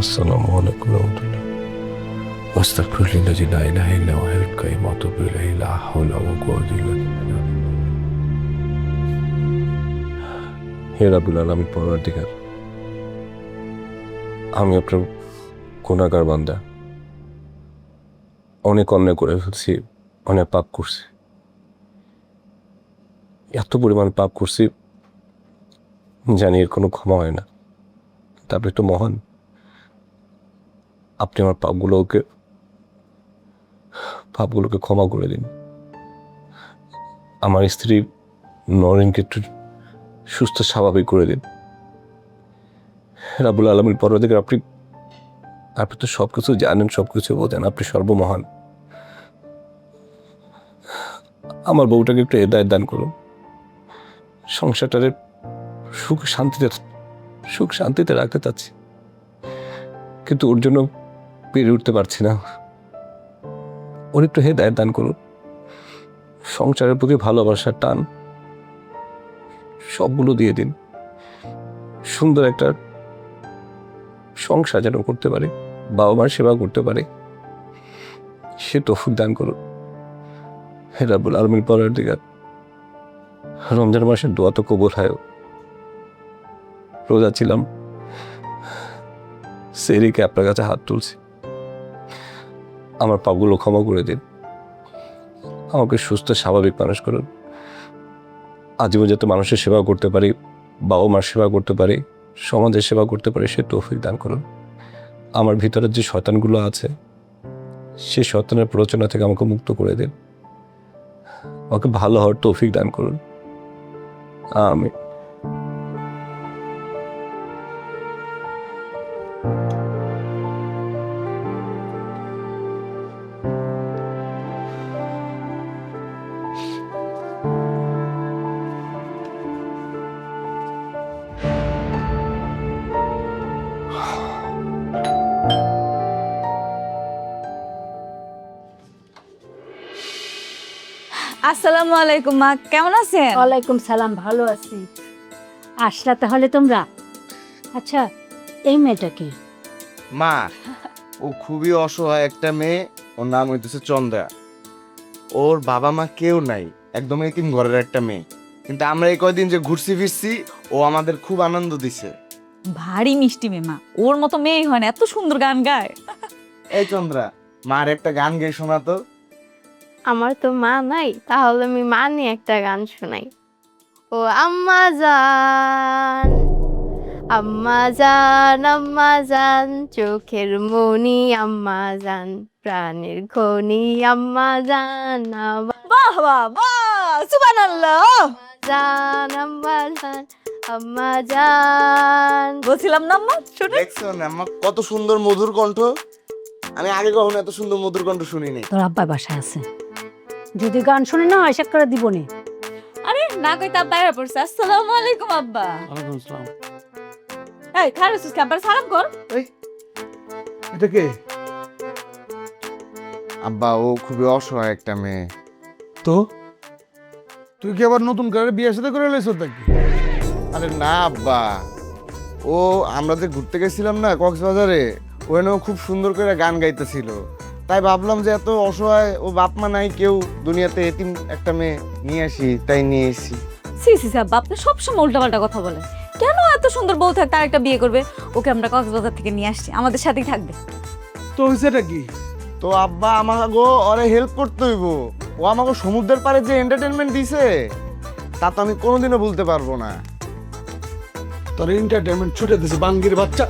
E: আসসালামু আলাইকুম রহমতুল্লাহ। আস্তাগফিরুল্লাহি লা ইলাহা ইল্লা হুয়া আল কাইয়ুম ওয়া আতুবু ইলাইহি লা হাওলা ওয়া কুওয়াতা ইল্লা বিল্লাহ। হে রাব্বুল আলামিন পরওয়ারদিগার, আমি আপনার গুনাহগার বান্দা, অনেক অন্যায় করে ফেলছি, অনেক পাপ করছি, এত পরিমাণ পাপ করছি জানি এর কোনো ক্ষমা হয় না। তারপরে তো মহান, আপনি আমার পাপগুলোকে ক্ষমা করে দিন। আমার স্ত্রী নরেনকে একটু সুস্থ স্বাভাবিক করে দিন। রাব্বুল আলামিন পরওয়ারদিগার, আপনি তো সব কিছু জানেন, সব কিছু বোঝেন, আপনি সর্বমহান। আমার বউটাকে একটু হেদায়েত দান করুন, সংসারটারে সুখ শান্তিতে রাখতে চাচ্ছি, কিন্তু ওর জন্য পেরে উঠতে পারছি না। ওর একটু হেদায়েত দান করুন, সংসারের প্রতি ভালোবাসার টান সবগুলো দিয়ে দিন, সুন্দর একটা সংসার যেন করতে পারে, বাবা মার সেবা করতে পারে, সে তৌফিক দান করুন। হে রাব্বুল আলামিন পরওয়ারদিগার, রমজান মাসের দোয়া তো কবুল হয়। রোজা ছিলাম, সেরিকে আপনার কাছে হাত তুলছি, আমার পাপগুলো ক্ষমা করে দিন, আমাকে সুস্থ স্বাভাবিক মানুষ করুন, আজীবন যাতে মানুষের সেবা করতে পারি, বাবা মার সেবা করতে পারি, সমাজের সেবা করতে পারি, সে তৌফিক দান করুন। আমার ভিতরে যে শয়তানগুলো আছে সেই শয়তানের প্ররোচনা থেকে আমাকে মুক্ত করে দিন, আমাকে ভালো হওয়ার তৌফিক দান করুন। আমিন।
I: আসসালামু আলাইকুম মা, কেমন আছেন?
D: ওয়ালাইকুম সালাম, ভালো আছি। আসলা তাহলে তোমরা? আচ্ছা এই মেয়েটাকে?
J: মা, ও খুবই অসহায় একটা মেয়ে, ওর নাম হইতেছে চন্দ্রা। ওর বাবা মা কেউ নাই, একদম এতিম ঘরের একটা মেয়ে, কিন্তু আমরা এই কয়দিন যে ঘুরছি ফিরছি, ও আমাদের খুব আনন্দ দিছে।
I: ভারী মিষ্টি মেয়ে মা, ওর মতো মেয়ে হয় না, এত সুন্দর গান গায়।
J: এই চন্দ্রা, মার একটা গান গেয়ে শোনা তো।
C: আমার তো মা নাই, তাহলে আমি মা নিয়ে একটা গান শোনাই। ও আম্মা জান, আম্মা জান, আম্মা জান, চোখের মনি আম্মা জান, প্রাণের খনি আম্মা জান
I: বাহ বাহ বাহ সুবহানাল্লাহ
C: জান আম্মা জান আম্মা জান।
I: বলছিলাম না আম্মা শুনে
J: দেখছো না আম্মা কত সুন্দর মধুর কণ্ঠ, আমি আগে কখনো এত সুন্দর মধুর কণ্ঠ শুনিনি।
D: তোর আব্বা বাসায় আছে, যদি গান শুনে না আশা করে দিব নে।
I: আরে না কইতা বাইরে পড়ছে। আসসালামু আলাইকুম আব্বা।
B: ওয়ালাইকুম আসসালাম।
I: এই খারুস আব্বার সালাম কর।
B: এটা কে?
J: আব্বা ও খুবই অসহায় একটা মেয়ে।
B: তো তুই কি আবার নতুন করে বিয়ের সাথে করে লেছ নাকি?
J: আরে না আব্বা, ও আমরা যে ঘুরতে গেছিলাম না কক্সবাজারে, ওখানে ও খুব সুন্দর করে গান গাইতেছিল, তাই ভাবলাম যে এত অসহায় ও বাপ মা নাই কেউ দুনিয়াতে, এতিম একটা মেয়ে নিয়ে আসি, তাই নিয়ে এসেছি।
I: সি সি আব্বা আপনি সবসময় উল্টাপাল্টা কথা বলেন। কেন এত সুন্দর বউ থাকতে আরেকটা বিয়ে করবে? ওকে আমরা কক্সবাজার থেকে নিয়ে আসছি, আমাদের সাথেই থাকবে।
B: তো হয়েছেটা কি?
J: তো আব্বা আমাকে ওরে হেল্প করতে হইব, ও আমাকে সমুদ্রের পাড়ে যে এন্টারটেনমেন্ট দিছে তা তো আমি কোনোদিনও ভুলতে পারবো না।
B: তোর এন্টারটেনমেন্ট ছুটে দিছে বাঙ্গির বাচ্চা।